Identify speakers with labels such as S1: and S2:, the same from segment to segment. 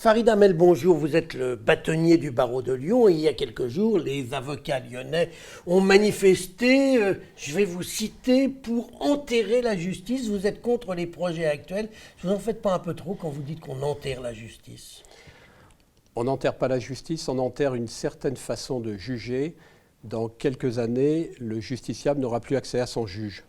S1: Farid Hamel, bonjour, vous êtes le bâtonnier du barreau de Lyon et il y a quelques jours, les avocats lyonnais ont manifesté, je vais vous citer, pour enterrer la justice. Vous êtes contre les projets actuels. Vous n'en faites pas un peu trop quand vous dites qu'on enterre la justice?
S2: On n'enterre pas la justice, on enterre une certaine façon de juger. Dans quelques années, le justiciable n'aura plus accès à son juge.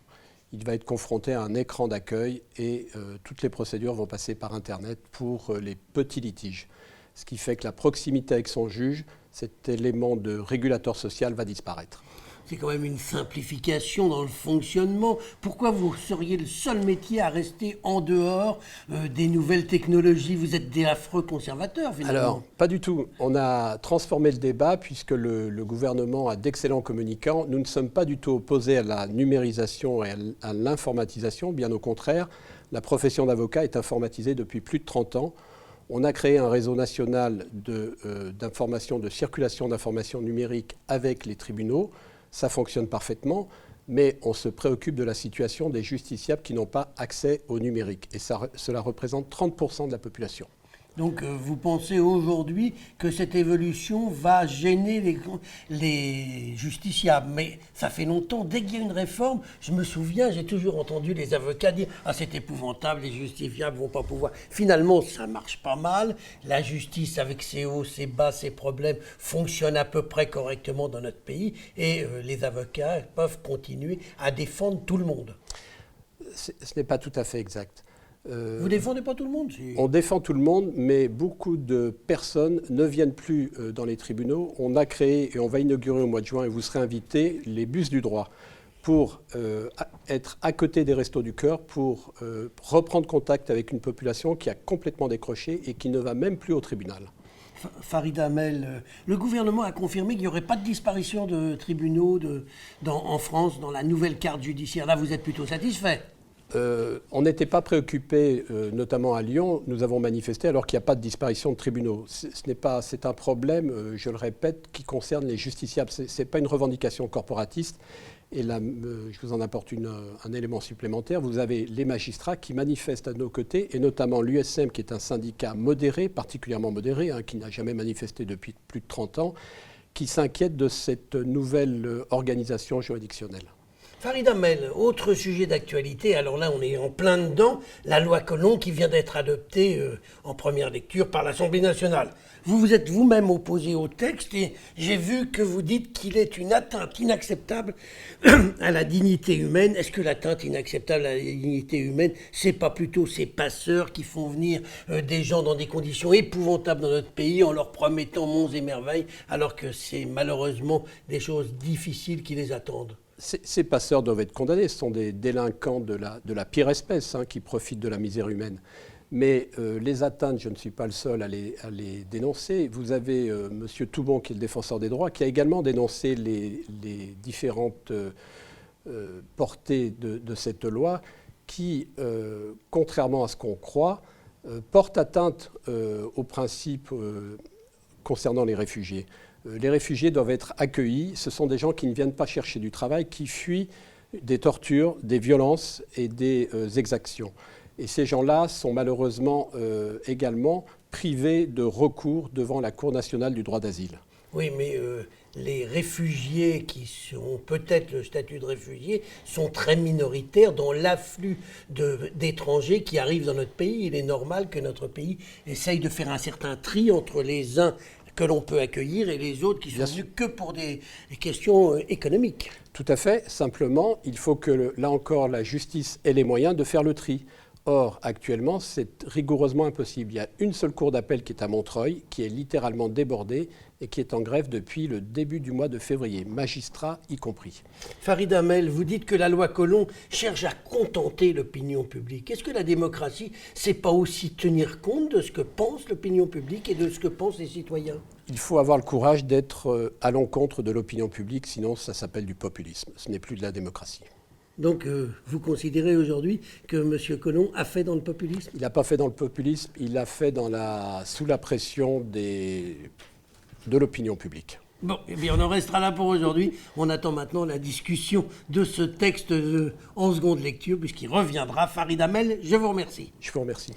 S2: Il va être confronté à un écran d'accueil et toutes les procédures vont passer par Internet pour les petits litiges. Ce qui fait que la proximité avec son juge, cet élément de régulateur social va disparaître.
S1: C'est quand même une simplification dans le fonctionnement. Pourquoi vous seriez le seul métier à rester en dehors des nouvelles technologies? Vous êtes des affreux conservateurs, finalement.
S2: Alors, pas du tout. On a transformé le débat puisque le gouvernement a d'excellents communicants. Nous ne sommes pas du tout opposés à la numérisation et à l'informatisation. Bien au contraire, la profession d'avocat est informatisée depuis plus de 30 ans. On a créé un réseau national d'information, de circulation d'informations numériques avec les tribunaux. Ça fonctionne parfaitement, mais on se préoccupe de la situation des justiciables qui n'ont pas accès au numérique. Et cela représente 30% de la population.
S1: Donc vous pensez aujourd'hui que cette évolution va gêner les justiciables. Mais ça fait longtemps, dès qu'il y a une réforme, je me souviens, j'ai toujours entendu les avocats dire « Ah, c'est épouvantable, les justiciables ne vont pas pouvoir ». Finalement, ça marche pas mal. La justice, avec ses hauts, ses bas, ses problèmes, fonctionne à peu près correctement dans notre pays. Et les avocats peuvent continuer à défendre tout le monde.
S2: Ce n'est pas tout à fait exact.
S1: Vous défendez pas tout le monde?
S2: On défend tout le monde, mais beaucoup de personnes ne viennent plus dans les tribunaux. On a créé, et on va inaugurer au mois de juin, et vous serez invités, les bus du droit, pour être à côté des Restos du Cœur, pour reprendre contact avec une population qui a complètement décroché et qui ne va même plus au tribunal.
S1: Farid Hamel, le gouvernement a confirmé qu'il n'y aurait pas de disparition de tribunaux en France, dans la nouvelle carte judiciaire. Là, vous êtes plutôt satisfait?
S2: On n'était pas préoccupé, notamment à Lyon. Nous avons manifesté alors qu'il n'y a pas de disparition de tribunaux. C'est un problème, je le répète, qui concerne les justiciables. Ce n'est pas une revendication corporatiste. Et là, je vous en apporte un élément supplémentaire. Vous avez les magistrats qui manifestent à nos côtés, et notamment l'USM, qui est un syndicat modéré, particulièrement modéré, qui n'a jamais manifesté depuis plus de 30 ans, qui s'inquiète de cette nouvelle organisation juridictionnelle.
S1: Farid Hamel, autre sujet d'actualité, alors là on est en plein dedans, la loi Collomb qui vient d'être adoptée en première lecture par l'Assemblée nationale. Vous vous êtes vous-même opposé au texte et j'ai vu que vous dites qu'il est une atteinte inacceptable à la dignité humaine. Est-ce que l'atteinte inacceptable à la dignité humaine, c'est pas plutôt ces passeurs qui font venir des gens dans des conditions épouvantables dans notre pays en leur promettant monts et merveilles alors que c'est malheureusement des choses difficiles qui les attendent?
S2: Ces passeurs doivent être condamnés. Ce sont des délinquants de la pire espèce qui profitent de la misère humaine. Mais les atteintes, je ne suis pas le seul à les dénoncer. Vous avez M. Toubon, qui est le défenseur des droits, qui a également dénoncé les différentes portées de cette loi qui, contrairement à ce qu'on croit, porte atteinte aux principes concernant les réfugiés. Les réfugiés doivent être accueillis. Ce sont des gens qui ne viennent pas chercher du travail, qui fuient des tortures, des violences et des exactions. Et ces gens-là sont malheureusement également privés de recours devant la Cour nationale du droit d'asile.
S1: Oui, mais les réfugiés qui ont peut-être le statut de réfugiés sont très minoritaires dans l'afflux d'étrangers qui arrivent dans notre pays. Il est normal que notre pays essaye de faire un certain tri entre les uns que l'on peut accueillir et les autres qui sont venus que pour des questions économiques.
S2: Tout à fait. Simplement, il faut que, là encore, la justice ait les moyens de faire le tri. Or, actuellement, c'est rigoureusement impossible. Il y a une seule cour d'appel qui est à Montreuil, qui est littéralement débordée et qui est en grève depuis le début du mois de février, magistrats y compris.
S1: Farid Hamel, vous dites que la loi Collomb cherche à contenter l'opinion publique. Est-ce que la démocratie, c'est pas aussi tenir compte de ce que pense l'opinion publique et de ce que pensent les citoyens?
S2: Il faut avoir le courage d'être à l'encontre de l'opinion publique, sinon ça s'appelle du populisme. Ce n'est plus de la démocratie.
S1: Donc, vous considérez aujourd'hui que M. Collomb a fait dans le populisme?
S2: Il n'a pas fait dans le populisme, il l'a fait sous la pression de l'opinion publique.
S1: Bon, eh bien, on en restera là pour aujourd'hui. On attend maintenant la discussion de ce texte en seconde lecture, puisqu'il reviendra. Farid Hamel, je vous remercie.
S2: Je vous remercie.